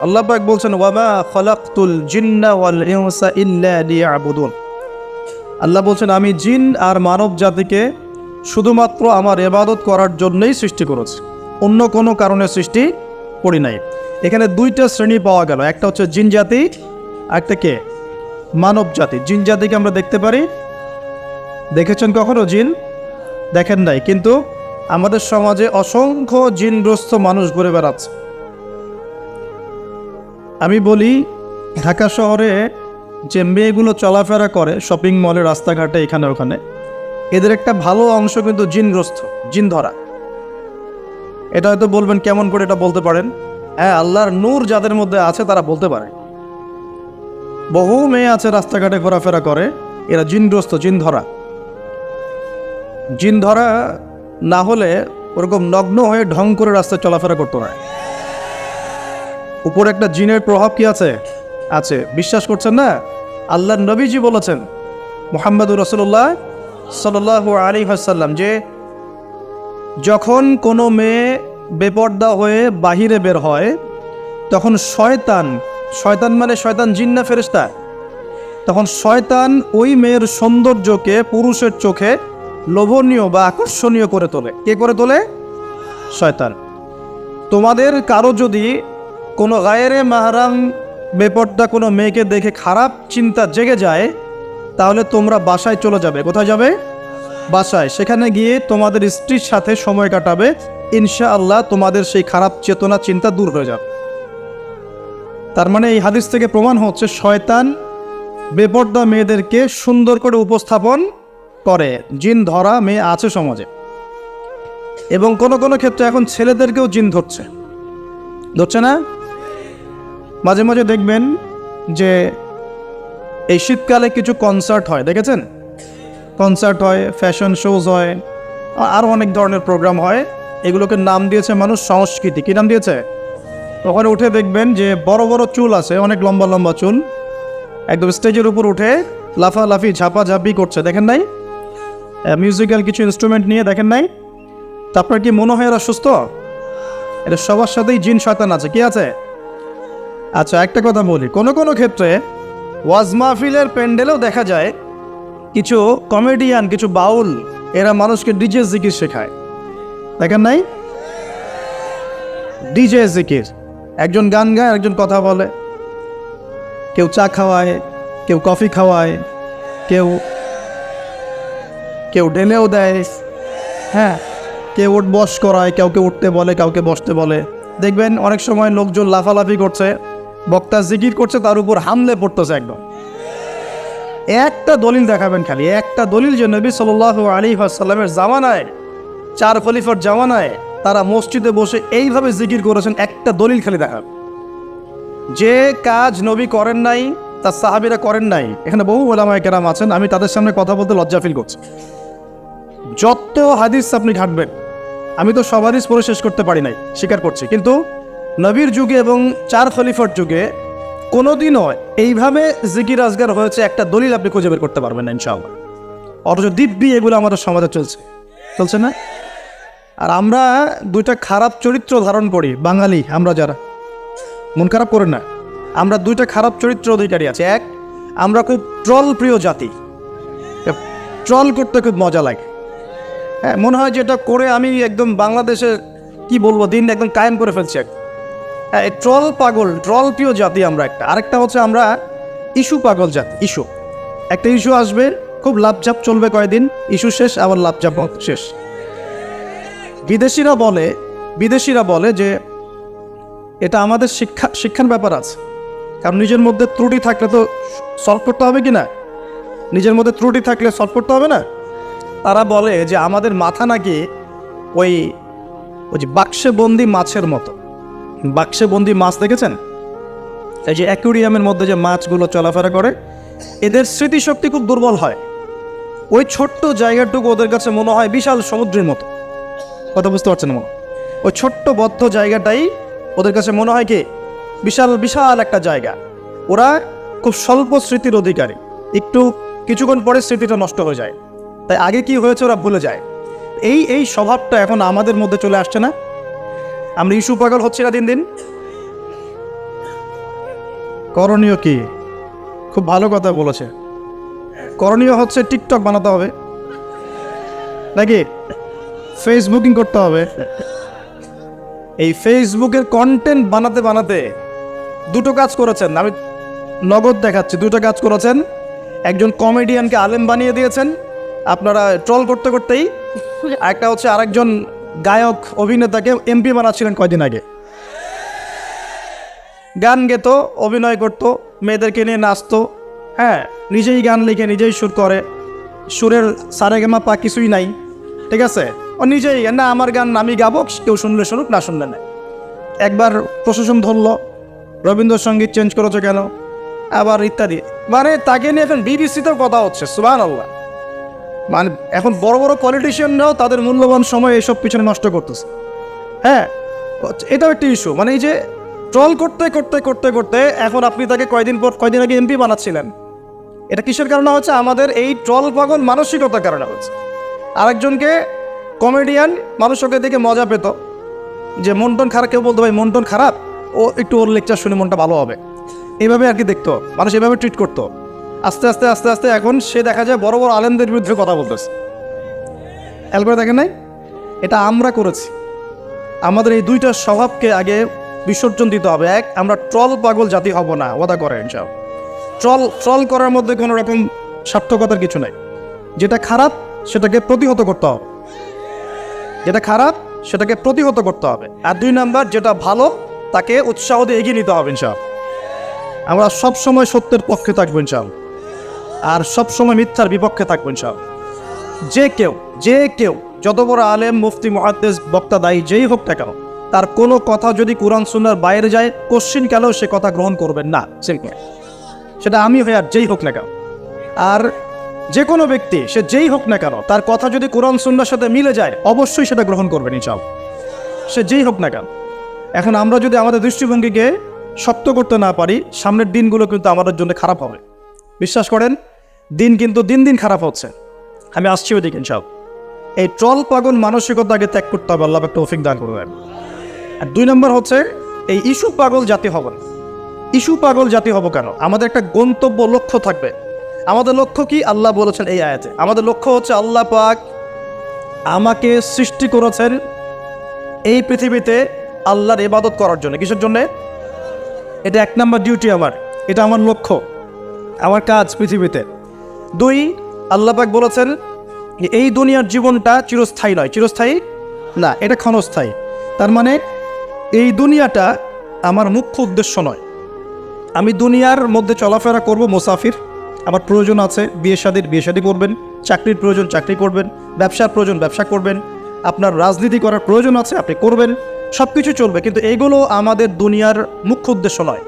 আল্লাহ পাক বলছেন ওয়ামা খালাকতুল জিন্না ওয়াল ইনসা ইল্লা লিয়াবুদুন। আল্লাহ বলছেন আমি জিন আর মানব জাতিকে শুধুমাত্র আমার ইবাদত করার জন্যই সৃষ্টি করেছি, অন্য কোনো কারণে সৃষ্টি করি নাই। এখানে দুইটা শ্রেণী পাওয়া গেল, একটা হচ্ছে জিন জাতি, একটা কে মানব জাতি। জিন জাতিকে আমরা দেখতে পারি, দেখেছেন কখনো জিন? দেখেন নাই, কিন্তু আমাদের সমাজে অসংখ্য জিনগ্রস্ত মানুষ ঘুরে বেড়াচ্ছে। আমি বলি ঢাকা শহরে যে মেয়েগুলো চলাফেরা করে শপিং মলে, রাস্তাঘাটে, এখানে ওখানে, এদের একটা ভালো অংশ কিন্তু জিনগ্রস্ত, জিন ধরা। এটা হয়তো বলবেন কেমন করে এটা বলতে পারেন? হ্যাঁ, আল্লাহর নূর যাদের মধ্যে আছে তারা বলতে পারে। বহু মেয়ে আছে রাস্তাঘাটে ঘোরাফেরা করে, এরা জিনগ্রস্ত, জিন ধরা। জিন ধরা না হলে ওরকম নগ্ন হয়ে ঢং করে রাস্তায় চলাফেরা করতো না। উপরে একটা জিনের প্রভাব কি আছে? আছে। বিশ্বাস করছেন না? আল্লাহর নবীজি বলেছেন, মুহাম্মদুর রাসূলুল্লাহ সাল্লাল্লাহু আলাইহি ওয়াসাল্লাম, যে যখন কোনো মেয়ে বেপর্দা হয়ে বাহিরে বের হয় তখন শয়তান মানে শয়তান জিন না ফেরেশতা, তখন শয়তান ওই মেয়ের সৌন্দর্যকে পুরুষের চোখে লোভনীয় বা আকর্ষণীয় করে তোলে। কে করে তোলে? শয়তান। তোমাদের কারো যদি কোনো গায়েরে মাহরাম বেপর্দা কোনো মেয়েকে দেখে খারাপ চিন্তা জেগে যায়, তাহলে তোমরা বাসায় চলে যাবে। কোথায় যাবে? বাসায়। সেখানে গিয়ে তোমাদের স্ত্রীর সাথে সময় কাটাবে, ইনশাআল্লাহ তোমাদের সেই খারাপ চেতনা চিন্তা দূর হয়ে যাবে। তার মানে এই হাদিস থেকে প্রমাণ হচ্ছে শয়তান বেপর্দা মেয়েদেরকে সুন্দর করে উপস্থাপন করে। জিন ধরা মেয়ে আছে সমাজে, এবং কোনো কোনো ক্ষেত্রে এখন ছেলেদেরকেও জিন ধরছে না? মাঝে মাঝে দেখবেন যে এই শীতকালে কিছু কনসার্ট হয়, দেখেছেন? কনসার্ট হয়, ফ্যাশন শোজ হয়, আরও অনেক ধরনের প্রোগ্রাম হয়। এগুলোকে নাম দিয়েছে মানুষ সংস্কৃতি। কী নাম দিয়েছে? ওখানে উঠে দেখবেন যে বড় বড় চুল আছে, অনেক লম্বা লম্বা চুল, একদম স্টেজের উপর উঠে লাফালাফি ঝাপাঝাপি করছে, দেখেন নাই? মিউজিক্যাল কিছু ইনস্ট্রুমেন্ট নিয়ে, দেখেন নাই? তারপর কি মনে হয় এরা সুস্থ? এটা সবার সাথেই জিন শয়তান আছে। কি আছে? আচ্ছা, একটা কথা বলি, কোনো কোনো ক্ষেত্রে ওয়াজ মাহফিলের প্যান্ডেলেও দেখা যায় কিছু কমেডিয়ান, কিছু বাউল, এরা মানুষকে ডিজে জিকির শেখায়, দেখেন নাই? ডিজে জিকির, একজন গান গায়, একজন কথা বলে, কেউ চা খাওয়ায়, কেউ কফি খাওয়ায়, কেউ কেউ ঢেলেও দেয়, হ্যাঁ, কেউ উঠ বস করায়, কাউকে উঠতে বলে, কাউকে বসতে বলে। দেখবেন অনেক সময় লোকজন লাফালাফি করছে, বক্তা জিকির করছে, তার উপর হামলে পড়তেছে একদম। একটা দলিল দেখাবেন, খালি একটা দলিল, যে নবী সাল্লাল্লাহু আলাইহি ওয়াসাল্লামের জামানায়, 4 খলিফার জামানায় তারা মসজিদে বসে এইভাবে জিকির করেছেন। একটা দলিল খালি দেখাবেন। যে কাজ নবী করেন নাই, তার সাহাবীরা করেন নাই। এখানে বহু উলামায়ে কেরাম আছেন, আমি তাদের সামনে কথা বলতে লজ্জা ফিল করছি। যত হাদিস আপনি ঘাটবেন, আমি তো সব হাদিস পড়ে শেষ করতে পারি নাই, স্বীকার করছি, কিন্তু নবীর যুগে এবং 4 খলিফার যুগে কোনোদিনও এইভাবে জিকির আজগার হয়েছে একটা দলিল আপনি খুঁজে বের করতে পারবেন না ইনশাআল্লাহ। অথচ দিব্যি এগুলো আমাদের সমাজে চলছে না? আর আমরা দুইটা খারাপ চরিত্র ধারণ করি, বাঙালি আমরা যারা, মন খারাপ করেন না, আমরা দুইটা খারাপ চরিত্র অধিকারী আছে। এক, আমরা খুব ট্রল প্রিয় জাতি, ট্রল করতে খুব মজা লাগে। হ্যাঁ, মনে হয় যে এটা করে আমি একদম বাংলাদেশের কি বলবো দিন একদম কায়েম করে ফেলছি। হ্যাঁ, ট্রল পাগল, ট্রল প্রিয় জাতি আমরা একটা। আরেকটা হচ্ছে আমরা ইস্যু পাগল জাতি। ইস্যু, একটা ইস্যু আসবে, খুব লাভঝাপ চলবে কয়েকদিন, ইস্যু শেষ, আবার লাভঝাপ শেষ। বিদেশিরা বলে যে এটা আমাদের শিক্ষার ব্যাপার আছে, কারণ নিজের মধ্যে ত্রুটি থাকলে তো সলভ করতে হবে কি না? নিজের মধ্যে ত্রুটি থাকলে সলভ করতে হবে না? তারা বলে যে আমাদের মাথা নাকি ওই যে বাক্সে বন্দি মাছের মতো। বাক্সে বন্দি মাছ দেখেছেন? এই যে অ্যাকুরিয়ামের মধ্যে যে মাছগুলো চলাফেরা করে, এদের স্মৃতিশক্তি খুব দুর্বল হয়। ওই ছোট্ট জায়গাটুকু ওদের কাছে মনে হয় বিশাল সমুদ্রের মতো। কথা বুঝতে পারছেন? ওই ছোট্ট বদ্ধ জায়গাটাই ওদের কাছে মনে হয় কি বিশাল বিশাল একটা জায়গা। ওরা খুব স্বল্প স্মৃতির অধিকারী, একটু কিছুক্ষণ পরে স্মৃতিটা নষ্ট হয়ে যায়, তাই আগে কি হয়েছে ওরা ভুলে যায়। এই স্বভাবটা এখন আমাদের মধ্যে চলে আসছে না? আমরা ইস্যু পাগল হচ্ছি না দিন দিন। করণীয় কি? খুব ভালো কথা বলেছে। করণীয় হচ্ছে টিকটক বানাতে হবে, নাকি ফেসবুকিং করতে হবে। এই ফেসবুকের কন্টেন্ট বানাতে বানাতে দুটো কাজ করেছেন, আমি নগদ দেখাচ্ছি। দুটো কাজ করেছেন। একজন কমেডিয়ানকে আলেম বানিয়ে দিয়েছেন আপনারা ট্রল করতে করতেই। একটা হচ্ছে আরেকজন গায়ক অভিনেতাকে এমপি বানাচ্ছিলেন কয়দিন আগে। গান গেত, অভিনয় করতো, মেয়েদেরকে নিয়ে নাচতো, হ্যাঁ, নিজেই গান লিখে নিজেই সুর করে, সুরের সারেগামা পা কিছুই নাই, ঠিক আছে। ও নিজেই, না আমার গান আমি গাবো, কেউ শুনলে শুনুক, না শুনলে না। একবার প্রশাসন ধরলো, রবীন্দ্রসঙ্গীত চেঞ্জ করেছো কেন, আবার ইত্যাদি। মানে তাকে নিয়ে এখন বিবিসিতেও কথা হচ্ছে, সুবহানাল্লাহ। মানে এখন বড় বড় পলিটিশিয়ানরাও তাদের মূল্যবান সময় এসব পিছনে নষ্ট করতেছে। হ্যাঁ, এটাও একটা ইস্যু। মানে এই যে ট্রল করতে করতে করতে করতে এখন আপনি তাকে কয়দিন আগে এমপি বানাচ্ছিলেন। এটা কিসের কারণে হচ্ছে? আমাদের এই ট্রল পাগল মানসিকতার কারণে হচ্ছে। আরেকজনকে কমেডিয়ান মানুষ ওকে দেখে মজা পেত, যে মন টন খারাপ, কেউ বলতো ভাই মন টন খারাপ, ও একটু ওর লেকচার শুনে মনটা ভালো হবে, এইভাবে আর কি দেখতো মানুষ, এভাবে ট্রিট করতো। আস্তে আস্তে আস্তে আস্তে এখন সে দেখা যায় বড় বড় আলেমদের বিরুদ্ধে কথা বলতেছে। খেয়াল করে দেখেন নাই? এটা আমরা করেছি। আমাদের এই দুইটা স্বভাবকে আগে বিসর্জন দিতে হবে। এক, আমরা ট্রল পাগল জাতি হব না, ওয়াদা করেন সব। ট্রল করার মধ্যে কোনো রকম সার্থকতার কিছু নাই। যেটা খারাপ সেটাকে প্রতিহত করতে হবে, যেটা খারাপ সেটাকে প্রতিহত করতে হবে। আর দুই নাম্বার, যেটা ভালো তাকে উৎসাহ দিয়ে এগিয়ে নিতে হবে ইনশাআল্লাহ। আমরা সব সময় সত্যের পক্ষে থাকবো ইনশাআল্লাহ, আর সব সময় মিথ্যার বিপক্ষে থাকবো ইনশাআল্লাহ। যে কেউ যত বড় আলেম, মুফতি, মুহাদ্দিস, বক্তা, দায়ী যেই হোক না কেন, তার কোনো কথা যদি কোরআন সুন্নাহর বাইরে যায়, কোশ্চিন কালেও সে কথা গ্রহণ করবেন না, সেটা আমি হই আর যেই হোক না কেন। আর যে কোনো ব্যক্তি, সে যেই হোক না কেন, তার কথা যদি কোরআন সুন্নাহর সাথে মিলে যায়, অবশ্যই সেটা গ্রহণ করবেন ইনশাআল্লাহ, সে যেই হোক না কেন। এখন আমরা যদি আমাদের দৃষ্টিভঙ্গিকে শক্ত করতে না পারি, সামনের দিনগুলো কিন্তু আমাদের জন্য খারাপ হবে। বিশ্বাস করেন, দিন কিন্তু দিন দিন খারাপ হচ্ছে। আমি আসছি ওইদিকে ইনশাআল্লাহ। এই ট্রল পাগল মানসিকতাকে ত্যাগ করতে হবে, আল্লাহ একটা তৌফিক দান করবেন। আর দুই নম্বর হচ্ছে এই ইস্যু পাগল জাতি হব না। ইস্যু পাগল জাতি হব কেন? আমাদের একটা গন্তব্য, লক্ষ্য থাকবে। আমাদের লক্ষ্য কি? আল্লাহ বলেছেন এই আয়াতে, আমাদের লক্ষ্য হচ্ছে আল্লাহ পাক আমাকে সৃষ্টি করেছেন এই পৃথিবীতে আল্লাহর ইবাদত করার জন্য। কিসের জন্যে? এটা এক নম্বর ডিউটি আমার, এটা আমার লক্ষ্য, আমার কাজ পৃথিবীতে। দুই, আল্লাহ পাক বলেছেন এই দুনিয়ার জীবনটা চিরস্থায়ী নয়, চিরস্থায়ী না, এটা ক্ষণস্থায়ী। তার মানে এই দুনিয়াটা আমার মুখ্য উদ্দেশ্য নয়। আমি দুনিয়ার মধ্যে চলাফেরা করব, মুসাফির। আমার প্রয়োজন আছে বিয়ে শাদী করবেন, চাকরির প্রয়োজন চাকরি করবেন, ব্যবসার প্রয়োজন ব্যবসা করবেন, আপনার রাজনীতি করার প্রয়োজন আছে আপনি করবেন, সব কিছু চলবে। কিন্তু এগুলো আমাদের দুনিয়ার মুখ্য উদ্দেশ্য নয়।